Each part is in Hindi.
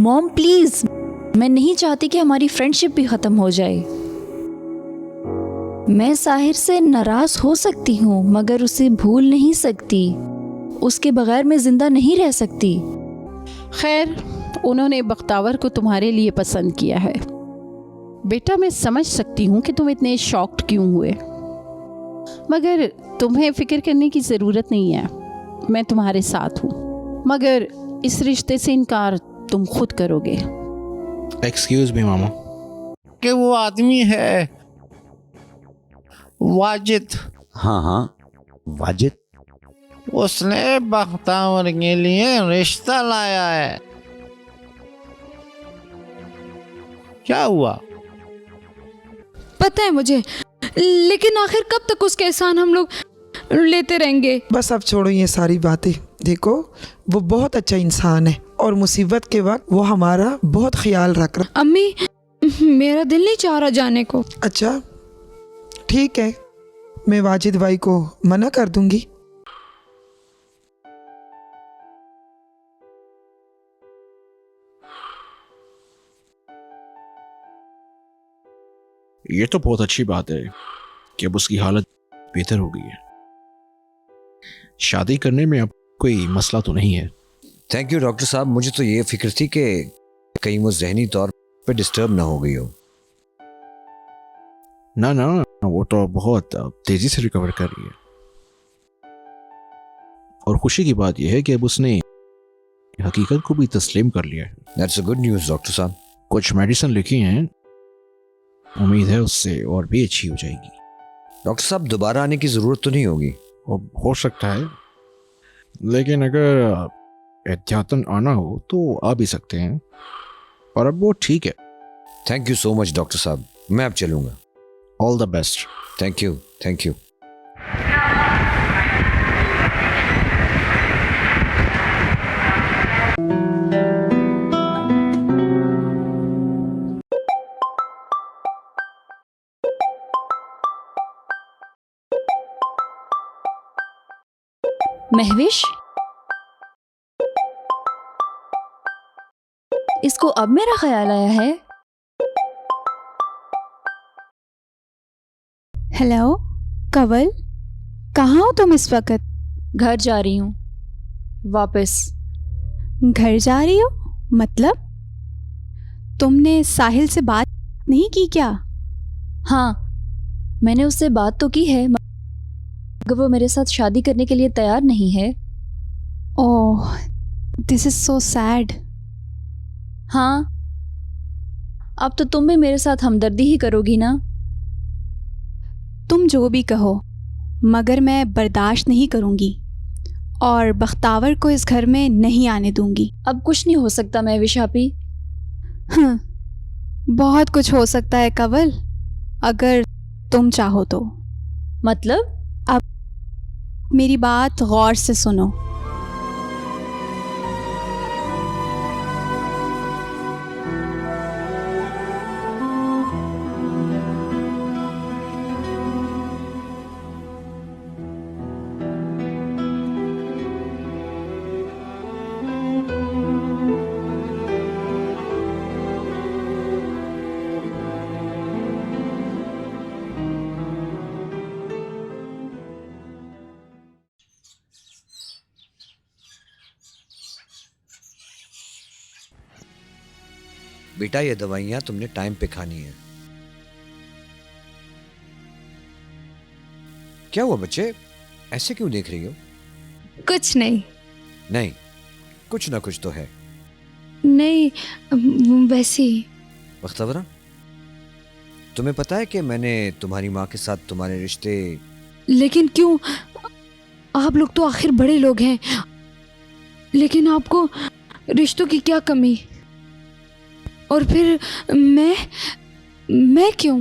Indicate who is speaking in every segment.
Speaker 1: मॉम प्लीज, मैं नहीं चाहती कि हमारी फ्रेंडशिप भी खत्म हो जाए। मैं साहिर से नाराज हो सकती हूँ मगर उसे भूल नहीं सकती। उसके बगैर मैं जिंदा नहीं रह सकती।
Speaker 2: खैर, उन्होंने बख्तावर को तुम्हारे लिए पसंद किया है। बेटा, मैं समझ सकती हूँ कि तुम इतने शॉक्ड क्यों हुए, मगर तुम्हें फिक्र करने की ज़रूरत नहीं है। मैं तुम्हारे साथ हूँ, मगर इस रिश्ते से इनकार तुम खुद करोगे।
Speaker 3: एक्सक्यूज मी मामा।
Speaker 4: कि वो आदमी है वाजिद,
Speaker 5: हाँ हाँ, वाजिद।
Speaker 4: उसने बख्तावर के लिए रिश्ता लाया है। क्या हुआ?
Speaker 6: पता है मुझे, लेकिन आखिर कब तक उसका एहसान हम लोग लेते रहेंगे?
Speaker 7: बस अब छोड़ो ये सारी बातें। देखो, वो बहुत अच्छा इंसान है और मुसीबत के वक्त वो हमारा बहुत ख्याल रख रहा।
Speaker 6: अम्मी, मेरा दिल नहीं चाह रहा जाने को।
Speaker 7: अच्छा ठीक है, मैं वाजिद भाई को मना कर दूंगी।
Speaker 3: ये तो बहुत अच्छी बात है कि अब उसकी हालत बेहतर हो गई है। शादी करने में अब कोई मसला तो नहीं है।
Speaker 5: थैंक यू डॉक्टर साहब। मुझे तो ये फिक्र थी कि कहीं वो जहनी तौर पे डिस्टर्ब ना हो गई हो।
Speaker 3: ना ना, वो तो बहुत तेजी से रिकवर कर रही है। और खुशी की बात यह है कि अब उसने हकीकत को भी तस्लीम कर लिया है।
Speaker 5: That's a good news doctor साहब।
Speaker 3: कुछ मेडिसिन लिखी हैं, उम्मीद है उससे और भी अच्छी हो जाएगी।
Speaker 5: डॉक्टर साहब, दोबारा आने की ज़रूरत तो नहीं होगी?
Speaker 3: हो सकता है, लेकिन अगर एहतियातन आना हो तो आ भी सकते हैं। और अब वो ठीक है।
Speaker 5: Thank you so much doctor साहब, मैं अब चलूँगा।
Speaker 3: All the best.
Speaker 5: Thank you, thank you.
Speaker 1: Mahvish, इसको अब मेरा ख्याल आया है।
Speaker 6: हेलो कंवल, कहाँ हो तुम इस वक्त?
Speaker 1: घर जा रही हूँ वापस।
Speaker 6: घर जा रही हो? मतलब तुमने साहिल से बात नहीं की क्या?
Speaker 1: हाँ, मैंने उससे बात तो की है मगर वो मेरे साथ शादी करने के लिए तैयार नहीं है।
Speaker 6: ओह, दिस इज सो सैड।
Speaker 1: हाँ, अब तो तुम भी मेरे साथ हमदर्दी ही करोगी ना?
Speaker 6: तुम जो भी कहो, मगर मैं बर्दाश्त नहीं करूंगी और बख्तावर को इस घर में नहीं आने दूंगी।
Speaker 1: अब कुछ नहीं हो सकता महविश आपी।
Speaker 6: हाँ, बहुत कुछ हो सकता है कंवल, अगर तुम चाहो तो।
Speaker 1: मतलब?
Speaker 6: मेरी बात गौर से सुनो।
Speaker 5: बेटा, ये दवाइयाँ तुमने टाइम पे खानी है। क्या हुआ बच्चे, ऐसे क्यों देख रही हो?
Speaker 6: कुछ नहीं।
Speaker 5: नहीं, कुछ ना कुछ तो है।
Speaker 6: नहीं, वैसे ही।
Speaker 5: बख्तावरा, तुम्हें पता है कि मैंने तुम्हारी माँ के साथ तुम्हारे रिश्ते...
Speaker 6: लेकिन क्यों? आप लोग तो आखिर बड़े लोग हैं, लेकिन आपको रिश्तों की क्या कमी? और फिर मैं क्यों?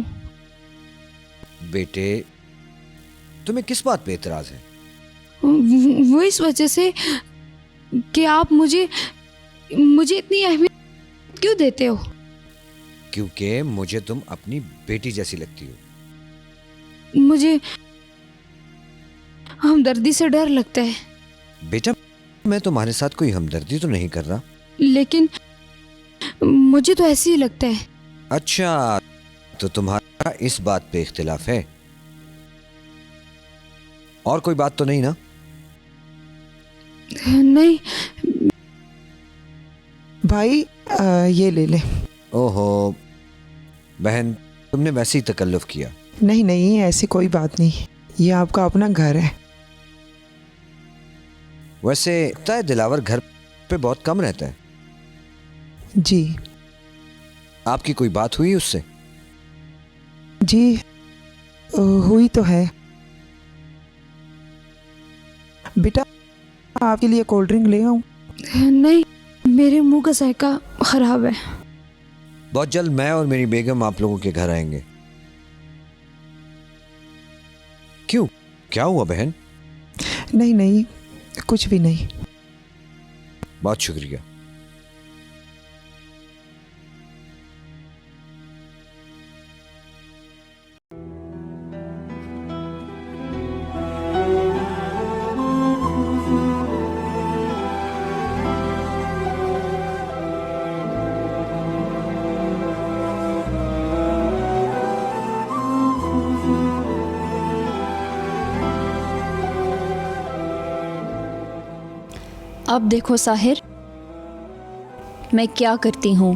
Speaker 5: बेटे, तुम्हें किस बात पे एतराज है?
Speaker 6: वो इस वजह से कि आप मुझे इतनी अहमियत क्यों देते हो?
Speaker 5: क्योंकि मुझे तुम अपनी बेटी जैसी लगती हो।
Speaker 6: मुझे हमदर्दी से डर लगता है।
Speaker 5: बेटा, मैं तुम्हारे साथ कोई हमदर्दी तो नहीं कर रहा।
Speaker 6: लेकिन मुझे तो ऐसे ही लगता है।
Speaker 5: अच्छा, तो तुम्हारा इस बात पे इख्तिलाफ है, और कोई बात तो नहीं ना?
Speaker 6: नहीं।
Speaker 7: भाई ये ले ले।
Speaker 5: ओहो बहन, तुमने वैसे ही तकल्लुफ किया।
Speaker 7: नहीं नहीं, ऐसी कोई बात नहीं, ये आपका अपना घर है।
Speaker 5: वैसे लगता है दिलावर घर पे बहुत कम रहता है।
Speaker 7: जी
Speaker 5: आपकी कोई बात हुई उससे?
Speaker 7: जी हुई तो है। बेटा आपके लिए कोल्ड ड्रिंक ले आऊं?
Speaker 6: नहीं, मेरे मुंह का जायका खराब है।
Speaker 5: बहुत जल्द मैं और मेरी बेगम आप लोगों के घर आएंगे। क्यों, क्या हुआ बहन?
Speaker 7: नहीं नहीं, कुछ भी नहीं।
Speaker 5: बहुत शुक्रिया।
Speaker 1: अब देखो साहिर, मैं क्या करती हूँ।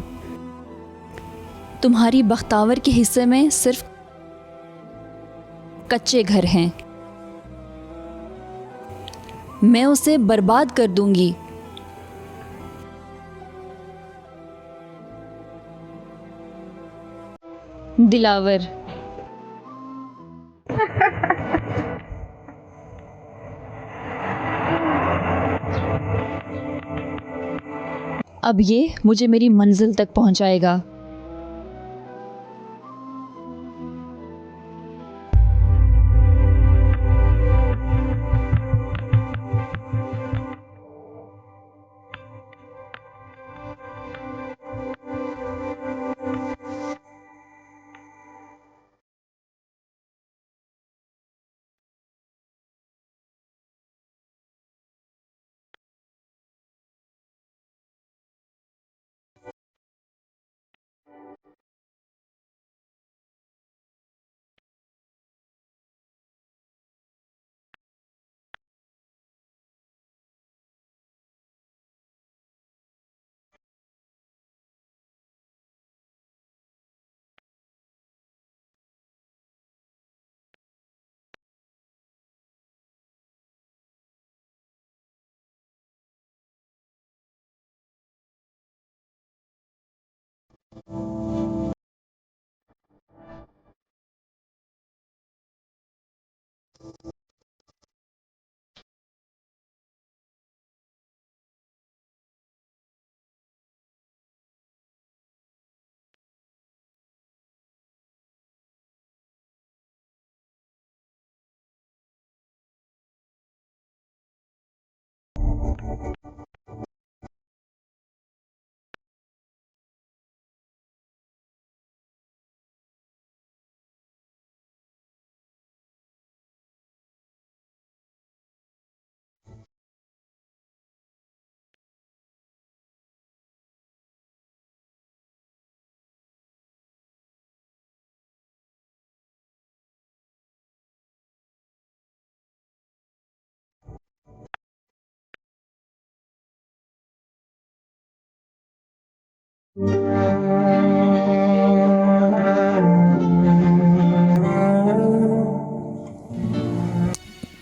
Speaker 1: तुम्हारी बख्तावर के हिस्से में सिर्फ कच्चे घर हैं, मैं उसे बर्बाद कर दूंगी। दिलावर, अब ये मुझे मेरी मंजिल तक पहुंचाएगा।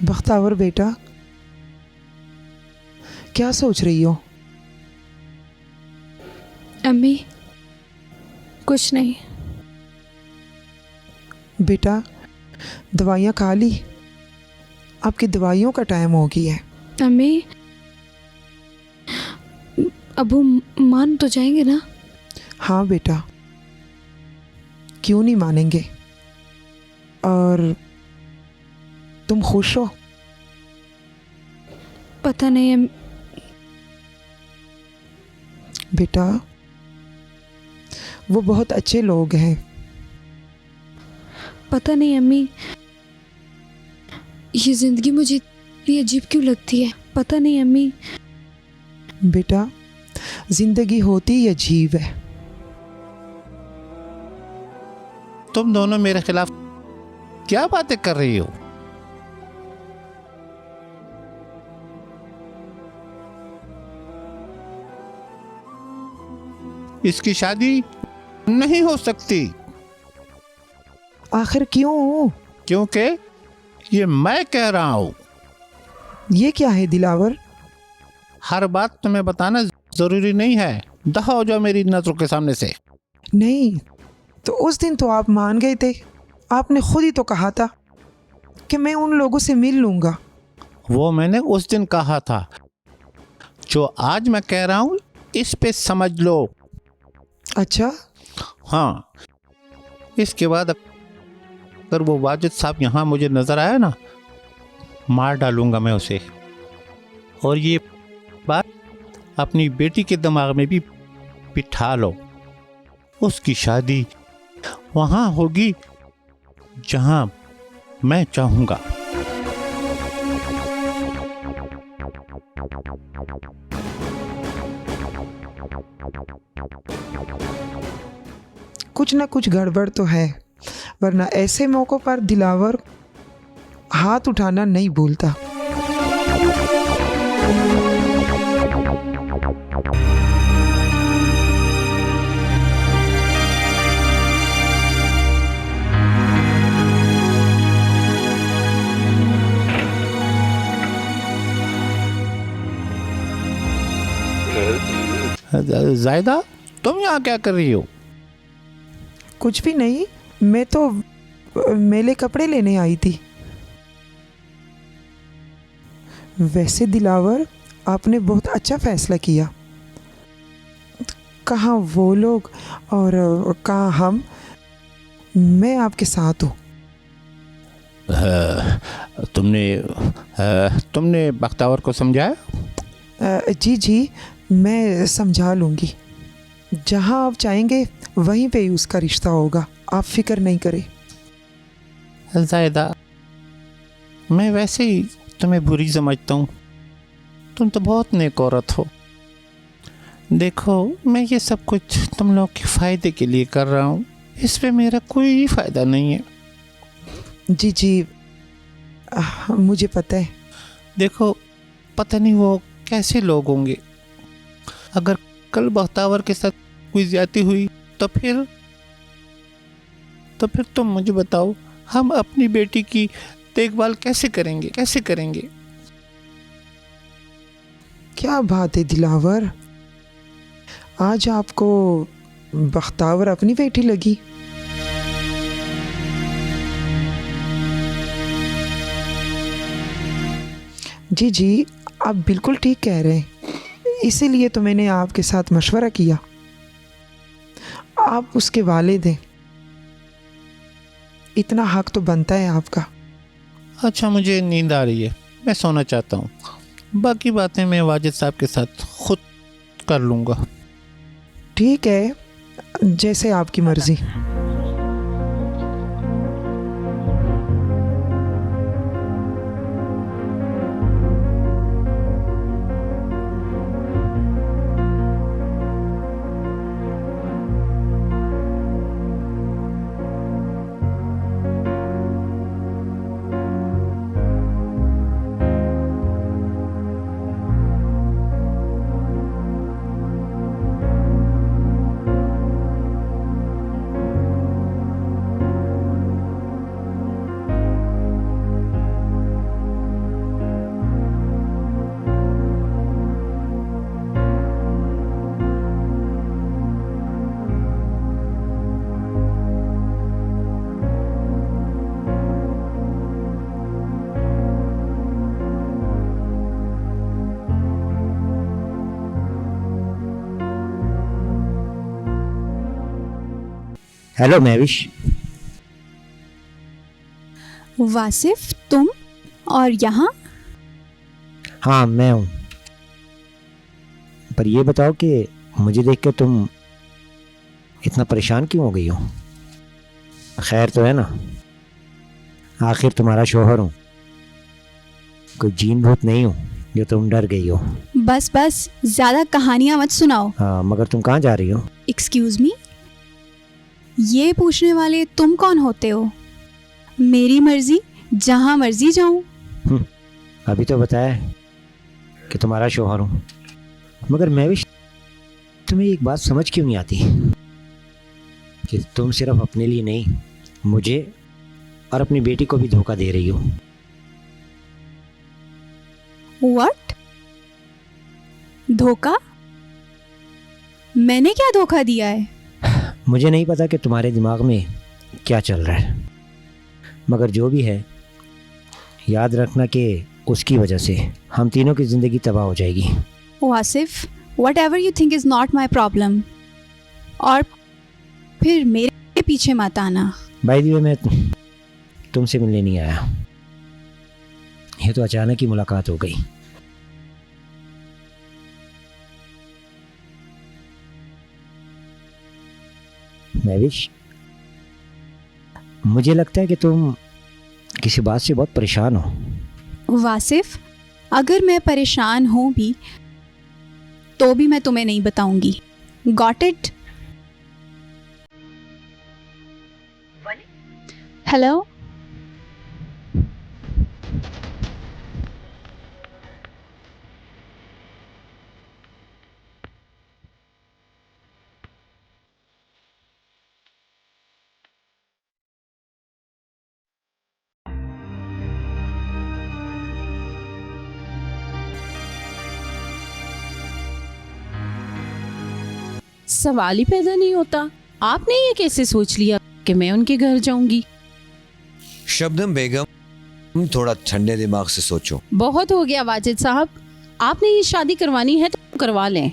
Speaker 7: बख्तावर बेटा, क्या सोच रही हो?
Speaker 6: अम्मी, कुछ नहीं।
Speaker 7: बेटा दवाइयाँ खा ली? आपकी दवाइयों का टाइम हो गया है।
Speaker 6: अम्मी, अबू मान तो जाएंगे ना?
Speaker 7: हाँ बेटा, क्यों नहीं मानेंगे। और तुम खुश हो?
Speaker 6: पता नहीं
Speaker 7: बेटा वो बहुत अच्छे लोग हैं।
Speaker 6: पता नहीं अम्मी, ये जिंदगी मुझे इतनी अजीब क्यों लगती है। पता नहीं अम्मी।
Speaker 7: बेटा जिंदगी होती ही अजीब है।
Speaker 4: तुम दोनों मेरे खिलाफ क्या बातें कर रही हो? इसकी शादी नहीं हो सकती,
Speaker 7: आखिर क्यों?
Speaker 4: क्योंकि ये मैं कह रहा हूं।
Speaker 7: ये क्या है दिलावर?
Speaker 4: हर बात तुम्हें बताना जरूरी नहीं है। दफा हो जाओ मेरी नजरों के सामने से।
Speaker 7: नहीं, तो उस दिन तो आप मान गए थे। आपने खुद ही तो कहा था कि मैं उन लोगों से मिल लूंगा।
Speaker 4: वो मैंने उस दिन कहा था। जो आज मैं कह रहा हूं इस पे समझ लो।
Speaker 7: अच्छा,
Speaker 4: हाँ, इसके बाद अगर वो वाजिद साहब यहाँ मुझे नजर आया ना, मार डालूंगा मैं उसे। और ये बात अपनी बेटी के दिमाग में भी बिठा लो। उसकी शादी वहाँ होगी जहाँ मैं चाहूँगा।
Speaker 7: कुछ ना कुछ गड़बड़ तो है, वरना ऐसे मौक़ों पर दिलावर हाथ उठाना नहीं भूलता।
Speaker 4: जायदा, तुम यहाँ क्या कर रही हो?
Speaker 7: कुछ भी नहीं, मैं तो मेले कपड़े लेने आई थी। वैसे दिलावर, आपने बहुत अच्छा फैसला किया। कहाँ वो लोग और कहाँ हम, मैं आपके साथ हूँ।
Speaker 4: तुमने बख्तावर को समझाया?
Speaker 7: जी जी, मैं समझा लूँगी। जहाँ आप चाहेंगे वहीं पे ही उसका रिश्ता होगा, आप फिक्र नहीं करें।
Speaker 4: जायदा, मैं वैसे ही तुम्हें बुरी समझता हूँ। तुम तो बहुत नेक औरत हो। देखो, मैं ये सब कुछ तुम लोग के फ़ायदे के लिए कर रहा हूँ। इस पे मेरा कोई फ़ायदा नहीं है।
Speaker 7: जी जी, मुझे पता है।
Speaker 4: देखो, पता नहीं वो कैसे लोग होंगे। अगर कल बख्तावर के साथ कोई ज्यादती हुई तो फिर तुम मुझे बताओ, हम अपनी बेटी की देखभाल कैसे करेंगे?
Speaker 7: क्या बात है दिलावर, आज आपको बख्तावर अपनी बेटी लगी। जी जी, आप बिल्कुल ठीक कह रहे हैं। इसीलिए तो मैंने आपके साथ मशवरा किया। आप उसके वालिद हैं, इतना हक तो बनता है आपका।
Speaker 4: अच्छा, मुझे नींद आ रही है, मैं सोना चाहता हूँ। बाकी बातें मैं वाजिद साहब के साथ खुद कर लूँगा।
Speaker 7: ठीक है, जैसे आपकी मर्जी।
Speaker 8: हेलो महविश।
Speaker 9: वासिफ, तुम और यहाँ?
Speaker 8: हाँ, मैं हूँ। पर ये बताओ कि मुझे देख के तुम इतना परेशान क्यों हो गई हो? खैर तो है ना? आखिर तुम्हारा शोहर हूँ, कोई जीन भूत नहीं हूँ जो तुम डर गई हो।
Speaker 9: बस बस, ज्यादा कहानियां मत सुनाओ।
Speaker 8: हाँ, मगर तुम कहाँ जा रही हो?
Speaker 9: एक्सक्यूज मी, ये पूछने वाले तुम कौन होते हो? मेरी मर्जी, जहां मर्जी जाऊं।
Speaker 8: अभी तो बताया कि तुम्हारा शौहर हूँ, मगर मैं भी तुम्हें एक बात समझ क्यों नहीं आती कि तुम सिर्फ अपने लिए नहीं, मुझे और अपनी बेटी को भी धोखा दे रही हो।
Speaker 9: व्हाट? धोखा? मैंने क्या धोखा दिया है?
Speaker 8: मुझे नहीं पता कि तुम्हारे दिमाग में क्या चल रहा है, मगर जो भी है याद रखना कि उसकी वजह से हम तीनों की ज़िंदगी तबाह हो जाएगी।
Speaker 9: Wasif, whatever you think is not my problem। और फिर मेरे पीछे मत आना।
Speaker 8: बाय द वे, मैं तुमसे मिलने नहीं आया, ये तो अचानक ही मुलाकात हो गई। महविश, मुझे लगता है कि तुम किसी बात से बहुत परेशान हो।
Speaker 9: वासिफ, अगर मैं परेशान हूं भी तो भी मैं तुम्हें नहीं बताऊंगी। Got it? हेलो?
Speaker 2: सवाल ही पैदा नहीं होता। आपने ये कैसे सोच लिया कि मैं उनके घर जाऊंगी?
Speaker 5: शबनम बेगम, थोड़ा ठंडे दिमाग से सोचो।
Speaker 2: बहुत हो गया वाजिद साहब, आपने ये शादी करवानी है तो करवा लें।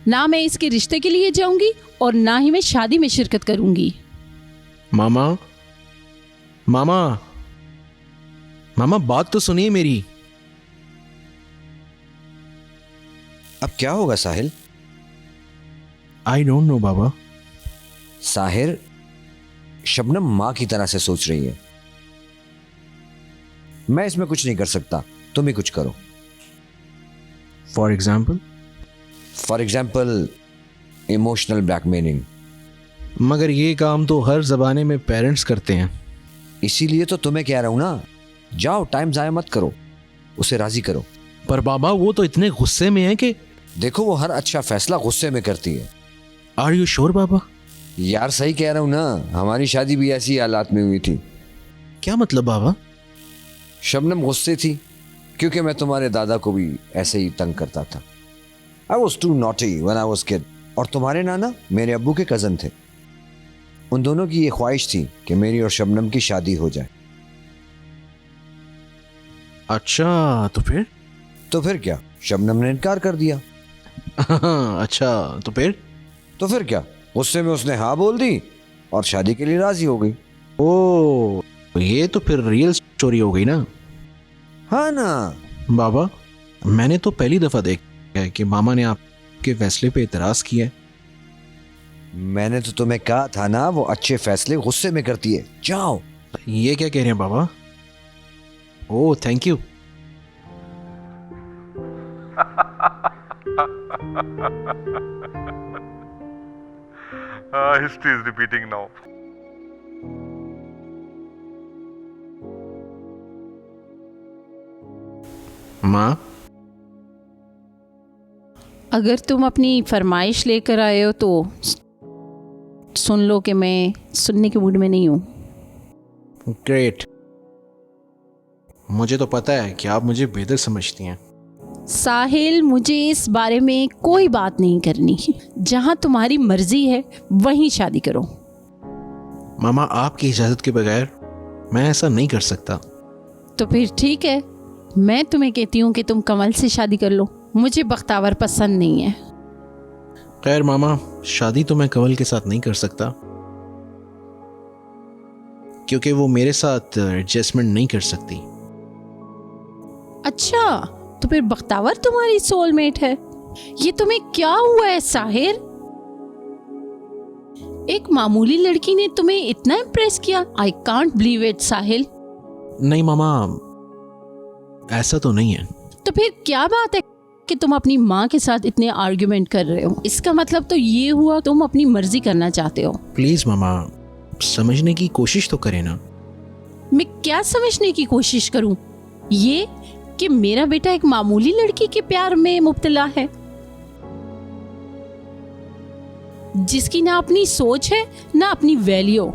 Speaker 2: ना मैं इसके रिश्ते के लिए जाऊंगी और ना ही मैं शादी में शिरकत करूंगी।
Speaker 3: मामा मामा मामा, बात तो सुनिए मेरी।
Speaker 5: अब क्या होगा साहिल?
Speaker 3: आई डोंट नो बाबा।
Speaker 5: साहिर, शबनम माँ की तरह से सोच रही है। मैं इसमें कुछ नहीं कर सकता, तुम ही कुछ करो।
Speaker 3: For
Speaker 5: example emotional blackmailing.
Speaker 3: मगर ये काम तो हर जमाने में पेरेंट्स करते हैं।
Speaker 5: इसीलिए तो तुम्हें कह रहा हूं ना, जाओ, टाइम जाया मत करो, उसे राजी करो।
Speaker 3: पर बाबा, वो तो इतने गुस्से में है कि।
Speaker 5: देखो, वो हर अच्छा फैसला गुस्से में करती है।
Speaker 3: आर यू श्योर बाबा?
Speaker 5: यार सही कह रहा हूं ना, हमारी शादी भी ऐसी हालात में हुई थी।
Speaker 3: क्या मतलब बाबा?
Speaker 5: शबनम गुस्से थी क्योंकि मैं तुम्हारे दादा को भी ऐसे ही तंग करता था। I was too naughty when I was kid। और तुम्हारे नाना मेरे अब्बू के कजन थे। उन दोनों की ये ख्वाहिश थी कि मेरी और शबनम की शादी हो जाए।
Speaker 3: अच्छा, तो फिर
Speaker 5: क्या, शबनम ने इनकार कर दिया।
Speaker 3: अच्छा, तो फिर
Speaker 5: क्या, गुस्से में उसने हाँ बोल दी और शादी के लिए राजी हो गई।
Speaker 3: ओ, ये तो फिर रियल स्टोरी हो गई ना?
Speaker 5: हाँ ना
Speaker 3: बाबा, मैंने तो पहली दफा देखा है कि मामा ने आपके फैसले पे इतराज किया है।
Speaker 5: मैंने तो तुम्हें कहा था ना, वो अच्छे फैसले गुस्से में करती है। जाओ।
Speaker 3: ये क्या कह रहे हैं बाबा? Oh, thank you.
Speaker 10: History is repeating now.
Speaker 3: माँ,
Speaker 2: अगर तुम अपनी फरमाइश लेकर आए हो तो सुन लो कि मैं सुनने के मूड में नहीं हूँ।
Speaker 3: ग्रेट। मुझे तो पता है कि आप मुझे बेहतर समझती हैं।
Speaker 2: साहिल, मुझे इस बारे में कोई बात नहीं करनी। जहाँ तुम्हारी मर्जी है वहीं शादी करो।
Speaker 3: मामा, आपकी इजाज़त के बगैर मैं ऐसा नहीं कर सकता।
Speaker 2: तो फिर ठीक है, मैं तुम्हें कहती हूँ कि तुम कमल से शादी कर लो। मुझे बख्तावर पसंद नहीं है।
Speaker 3: खैर मामा, शादी तो मैं कमल के साथ नहीं कर सकता क्योंकि वो मेरे साथ एडजस्टमेंट नहीं कर सकती।
Speaker 2: अच्छा, तो फिर बख्तावर तुम्हारी सोलमेट है। ये तुम्हें क्या हुआ है साहिर? एक मामूली लड़की ने तुम्हें इतना इम्प्रेस किया। आई कांट बिलीव इट साहिल।
Speaker 3: नहीं मामा, ऐसा तो नहीं है।
Speaker 2: तो फिर क्या बात है? कि तुम अपनी माँ के साथ इतने आर्ग्यूमेंट कर रहे हो। इसका मतलब तो ये हुआ तुम अपनी मर्जी करना चाहते हो।
Speaker 3: प्लीज मामा, समझने की कोशिश तो करें ना।
Speaker 2: मैं क्या समझने की कोशिश करूं? ये कि मेरा बेटा एक मामूली लड़की के प्यार में मुब्तला है, जिसकी ना अपनी सोच है ना अपनी वैल्यू।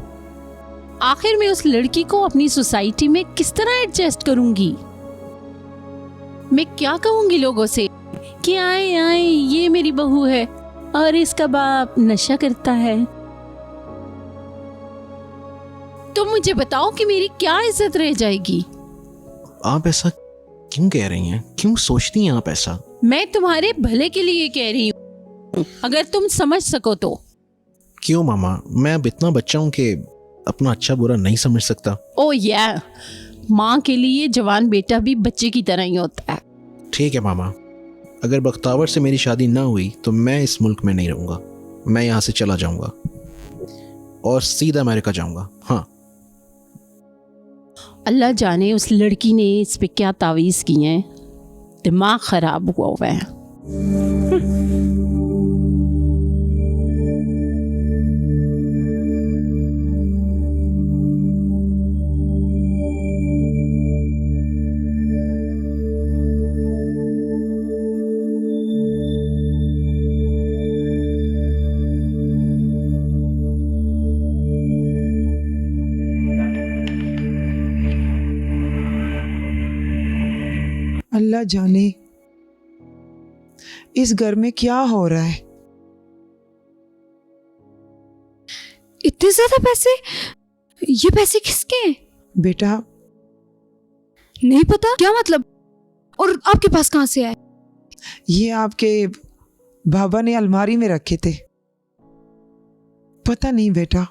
Speaker 2: आखिर मैं उस लड़की को अपनी सोसाइटी में किस तरह एडजस्ट करूंगी? मैं क्या कहूंगी लोगों से कि आए आए ये मेरी बहू है और इसका बाप नशा करता है। तो मुझे बताओ कि मेरी क्या इज्जत रह जाएगी?
Speaker 3: आप ऐसा क्यों कह रही हैं? क्यों सोचती हैं आप ऐसा?
Speaker 2: मैं तुम्हारे भले के लिए कह रही हूँ, अगर तुम समझ सको तो।
Speaker 3: क्यों मामा, मैं अब इतना बच्चा हूं कि अपना अच्छा बुरा नहीं समझ सकता।
Speaker 2: ओ या, माँ के लिए जवान बेटा भी बच्चे की तरह ही होता है।
Speaker 3: ठीक है मामा, अगर बख्तावर से मेरी शादी ना हुई तो मैं इस मुल्क में नहीं रहूंगा। मैं यहाँ से चला जाऊंगा और सीधा अमेरिका जाऊंगा। हाँ,
Speaker 2: अल्लाह जाने उस लड़की ने इस पे क्या तावीज़ की हैं, दिमाग खराब हुआ है।
Speaker 7: अल्लाह जाने इस घर में क्या हो रहा है।
Speaker 6: इतने ज्यादा पैसे? ये पैसे किसके हैं?
Speaker 7: बेटा,
Speaker 6: नहीं पता। क्या मतलब? और आपके पास कहां से आए?
Speaker 7: ये आपके बाबा ने अलमारी में रखे थे। पता नहीं बेटा,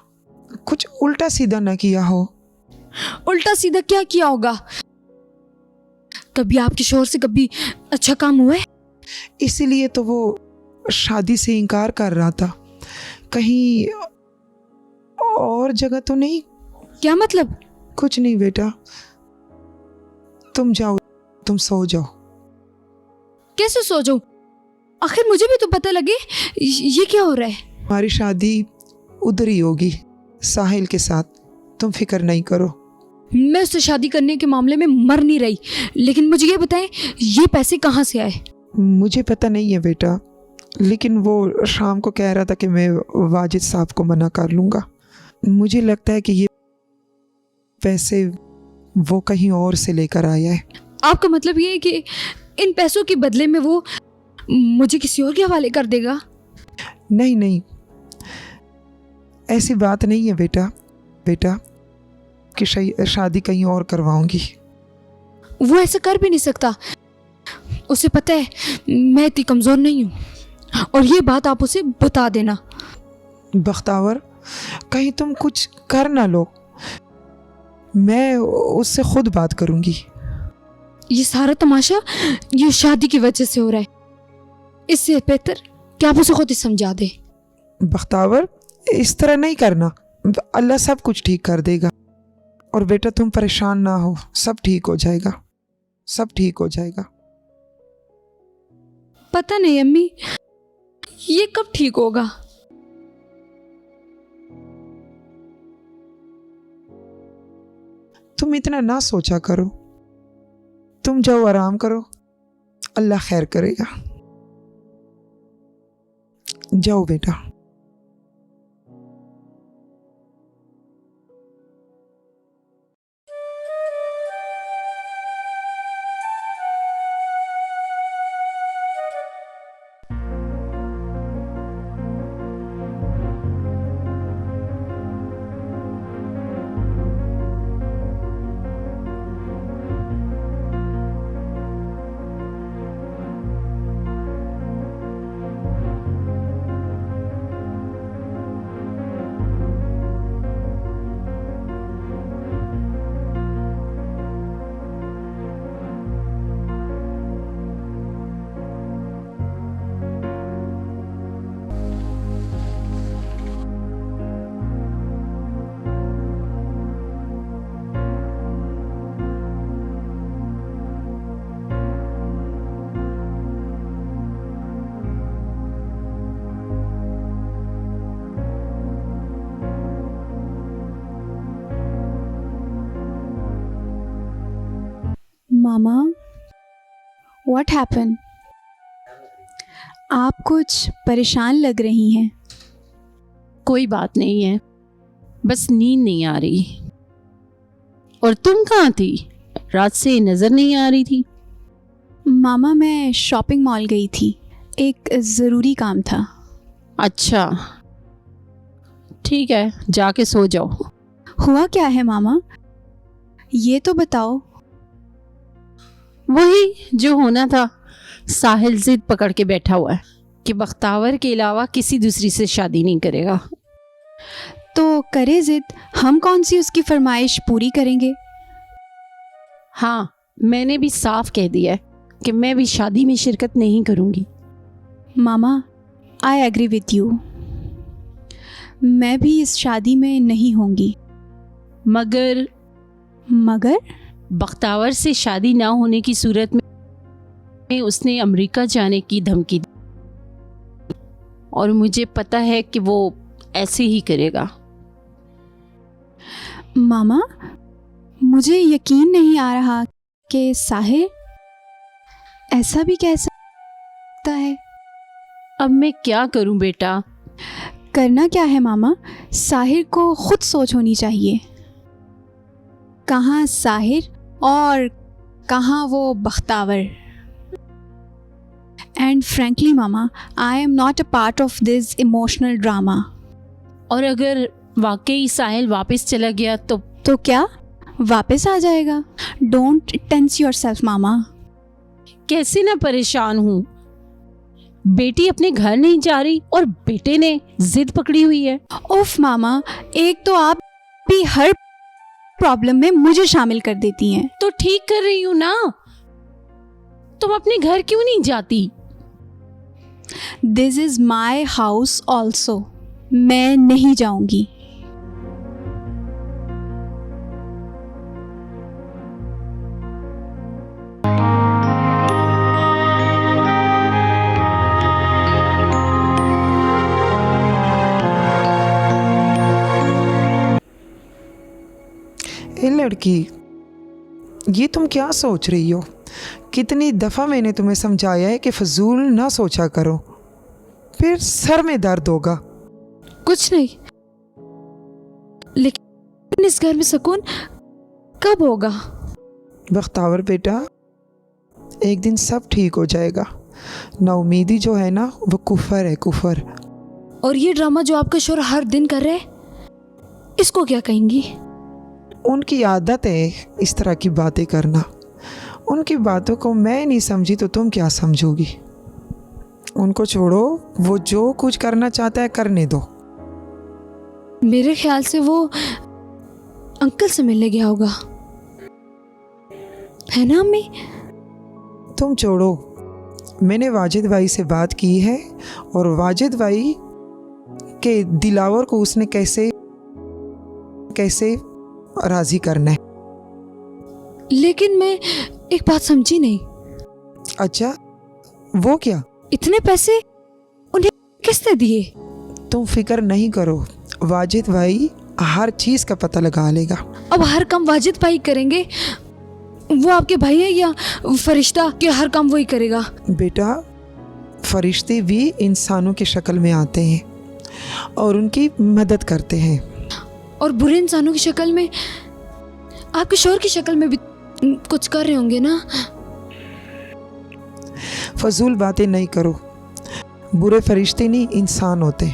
Speaker 7: कुछ उल्टा सीधा ना किया हो।
Speaker 6: उल्टा सीधा क्या किया होगा? कभी आपके शोहर से कभी अच्छा काम हुआ है?
Speaker 7: इसीलिए तो वो शादी से इनकार कर रहा था। कहीं और जगह तो नहीं?
Speaker 6: क्या मतलब?
Speaker 7: कुछ नहीं बेटा, तुम जाओ, तुम सो जाओ।
Speaker 6: कैसे सो जाऊं? आखिर मुझे भी तो पता लगे ये क्या हो रहा है।
Speaker 7: हमारी शादी उधर ही होगी, साहिल के साथ। तुम फिक्र नहीं करो।
Speaker 6: मैं उससे शादी करने के मामले में मर नहीं रही, लेकिन मुझे ये बताएं, ये पैसे कहाँ से आए?
Speaker 7: मुझे पता नहीं है बेटा, लेकिन वो शाम को कह रहा था कि मैं वाजिद साहब को मना कर लूँगा। मुझे लगता है कि ये पैसे वो कहीं और से लेकर आया है।
Speaker 6: आपका मतलब ये है कि इन पैसों के बदले में वो मुझे किसी और के हवाले कर देगा?
Speaker 7: नहीं नहीं, ऐसी बात नहीं है बेटा। बेटा कि शादी कहीं और करवाऊंगी।
Speaker 6: वो ऐसा कर भी नहीं सकता। उसे पता है मैं इतनी कमज़ोर नहीं हूँ, और ये बात आप उसे बता देना।
Speaker 7: बख्तावर, कहीं तुम कुछ कर ना लो, मैं उससे खुद बात करूंगी।
Speaker 6: ये सारा तमाशा ये शादी की वजह से हो रहा है। इससे बेहतर कि आप उसे खुद ही समझा दे।
Speaker 7: बख्तावर, इस तरह नहीं करना, अल्लाह सब कुछ ठीक कर देगा। और बेटा तुम परेशान ना हो, सब ठीक हो जाएगा, सब ठीक हो जाएगा।
Speaker 6: पता नहीं अम्मी, ये कब ठीक होगा?
Speaker 7: तुम इतना ना सोचा करो, तुम जाओ आराम करो, अल्लाह खैर करेगा। जाओ बेटा।
Speaker 9: मामा, व्हाट हैपन? आप कुछ परेशान लग रही हैं।
Speaker 2: कोई बात नहीं है, बस नींद नहीं आ रही। और तुम कहाँ थी? रात से नजर नहीं आ रही थी।
Speaker 9: मामा, मैं शॉपिंग मॉल गई थी, एक ज़रूरी काम था।
Speaker 2: अच्छा, ठीक है, जाके सो जाओ।
Speaker 9: हुआ क्या है मामा, ये तो बताओ।
Speaker 2: वही जो होना था। साहिल जिद पकड़ के बैठा हुआ है कि बख्तावर के अलावा किसी दूसरी से शादी नहीं करेगा।
Speaker 9: तो करे जिद, हम कौन सी उसकी फरमाइश पूरी करेंगे।
Speaker 2: हाँ, मैंने भी साफ कह दिया है कि मैं भी शादी में शिरकत नहीं करूंगी।
Speaker 9: मामा, आई एग्री विथ यू, मैं भी इस शादी में नहीं होंगी।
Speaker 2: मगर बख्तावर से शादी ना होने की सूरत में उसने अमेरिका जाने की धमकी दी, और मुझे पता है कि वो ऐसे ही करेगा।
Speaker 9: मामा, मुझे यकीन नहीं आ रहा कि साहिल ऐसा भी कह सकता है।
Speaker 2: अब मैं क्या करूं बेटा?
Speaker 9: करना क्या है मामा, साहिर को खुद सोच होनी चाहिए। कहाँ साहिर और कहाँ वो Bakhtawar. And frankly mama, I am not a part of this emotional drama.
Speaker 2: और अगर वाकई साहिल वापस चला गया तो
Speaker 9: क्या वापस आ जाएगा? डोंट टेंस योरसेल्फ मामा।
Speaker 2: कैसे ना परेशान हूँ। बेटी अपने घर नहीं जा रही और बेटे ने जिद पकड़ी हुई है।
Speaker 9: उफ मामा, एक तो आप भी हर प्रॉब्लम में मुझे शामिल कर देती हैं।
Speaker 2: तो ठीक कर रही हूँ ना। तुम अपने घर क्यों नहीं जाती?
Speaker 9: This is my house also, मैं नहीं जाऊंगी।
Speaker 7: ए लड़की, ये तुम क्या सोच रही हो? कितनी दफ़ा मैंने तुम्हें समझाया है कि फजूल ना सोचा करो, फिर सर में दर्द होगा।
Speaker 6: कुछ नहीं, लेकिन इस घर में सुकून कब होगा?
Speaker 7: बख्तावर बेटा, एक दिन सब ठीक हो जाएगा। नाउमीदी जो है ना, वो कुफर है, कुफर।
Speaker 6: और ये ड्रामा जो आपका शोर हर दिन कर रहे, इसको क्या कहेंगी?
Speaker 7: उनकी आदत है इस तरह की बातें करना। उनकी बातों को मैं नहीं समझी तो तुम क्या समझोगी? उनको छोड़ो, वो जो कुछ करना चाहता है करने दो।
Speaker 6: मेरे ख्याल से वो अंकल से मिलने गया होगा, है ना अम्मी?
Speaker 7: तुम छोड़ो, मैंने वाजिद भाई से बात की है और वाजिद भाई के दिलावर को उसने कैसे कैसे राजी करना है।
Speaker 6: लेकिन मैं एक बात समझी नहीं।
Speaker 7: अच्छा, वो क्या?
Speaker 6: इतने पैसे उन्हें किसने दिए?
Speaker 7: तुम फिक्र नहीं करो, वाजिद भाई हर चीज का पता लगा लेगा।
Speaker 6: अब हर काम वाजिद भाई करेंगे? वो आपके भाई है या फरिश्ता कि हर काम वही करेगा?
Speaker 7: बेटा, फरिश्ते भी इंसानों की शक्ल में आते हैं और उनकी मदद करते हैं।
Speaker 6: और बुरे इंसानों की शक्ल में, आपके शोर की शक्ल में भी कुछ कर रहे होंगे ना?
Speaker 7: फजूल बातें नहीं करो, बुरे फरिश्ते नहीं इंसान होते।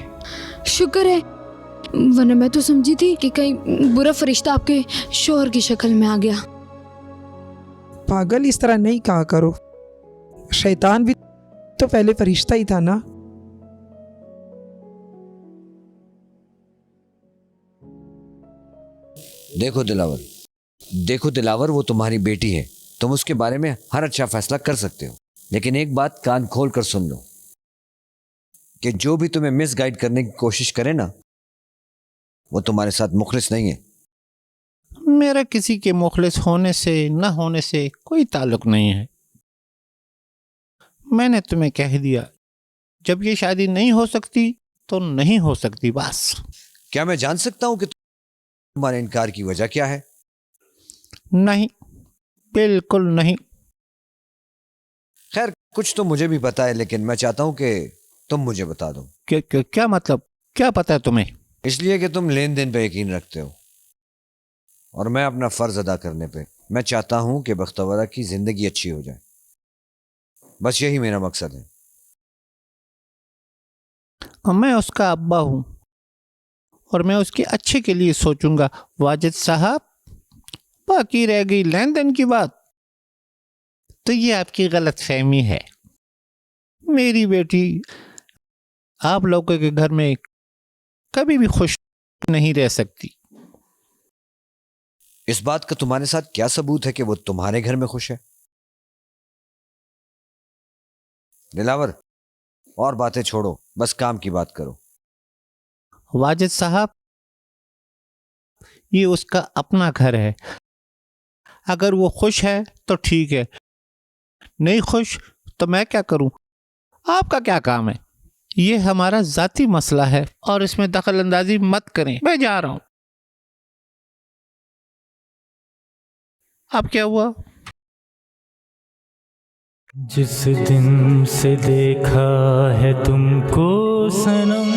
Speaker 6: शुक्र है, वरना मैं तो समझी थी कि कहीं बुरा फरिश्ता आपके शोहर की शक्ल में आ गया।
Speaker 7: पागल, इस तरह नहीं कहा करो। शैतान भी तो पहले फरिश्ता ही था ना।
Speaker 5: देखो दिलावर, वो तुम्हारी बेटी है, तुम उसके बारे में हर अच्छा फैसला कर सकते हो, लेकिन एक बात कान खोल कर सुन लो कि जो भी तुम्हें मिसगाइड करने की कोशिश करे ना, वो तुम्हारे साथ मुखलिस नहीं है।
Speaker 4: मेरा किसी के मुखलिस होने से न होने से कोई ताल्लुक नहीं है। मैंने तुम्हें कह दिया, जब ये शादी नहीं हो सकती तो नहीं हो सकती, बस।
Speaker 5: क्या मैं जान सकता हूं कि तुम्हारे इनकार की वजह क्या है?
Speaker 4: नहीं, बिल्कुल नहीं।
Speaker 5: खैर कुछ तो मुझे भी पता है, लेकिन मैं चाहता हूं कि तुम मुझे बता दो।
Speaker 4: क्या मतलब, क्या पता है तुम्हें?
Speaker 5: इसलिए कि तुम लेन देन पे यकीन रखते हो और मैं अपना फर्ज अदा करने पे। मैं चाहता हूं कि बख्तवरा की जिंदगी अच्छी हो जाए, बस यही मेरा मकसद है।
Speaker 4: मैं उसका अब्बा हूं और मैं उसके अच्छे के लिए सोचूंगा वाजिद साहब। बाकी रह गई लेन देन की बात, तो ये आपकी गलत फहमी है। मेरी बेटी आप लोगों के घर में कभी भी खुश नहीं रह सकती।
Speaker 5: इस बात का तुम्हारे साथ क्या सबूत है कि वो तुम्हारे घर में खुश है? दिलावर, और बातें छोड़ो, बस काम की बात करो।
Speaker 4: वाजिद साहब, ये उसका अपना घर है। अगर वो खुश है तो ठीक है, नहीं खुश तो मैं क्या करूं? आपका क्या काम है? ये हमारा जाती मसला है और इसमें दखल अंदाजी मत करें। मैं जा रहा हूं। अब क्या हुआ?
Speaker 10: जिस दिन से देखा है तुमको सनम,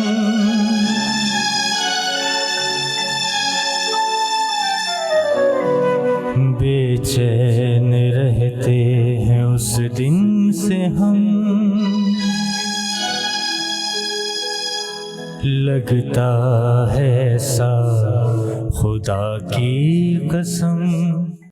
Speaker 10: बेचैन रहते हैं उस दिन से हम। लगता है सा खुदा की कसम,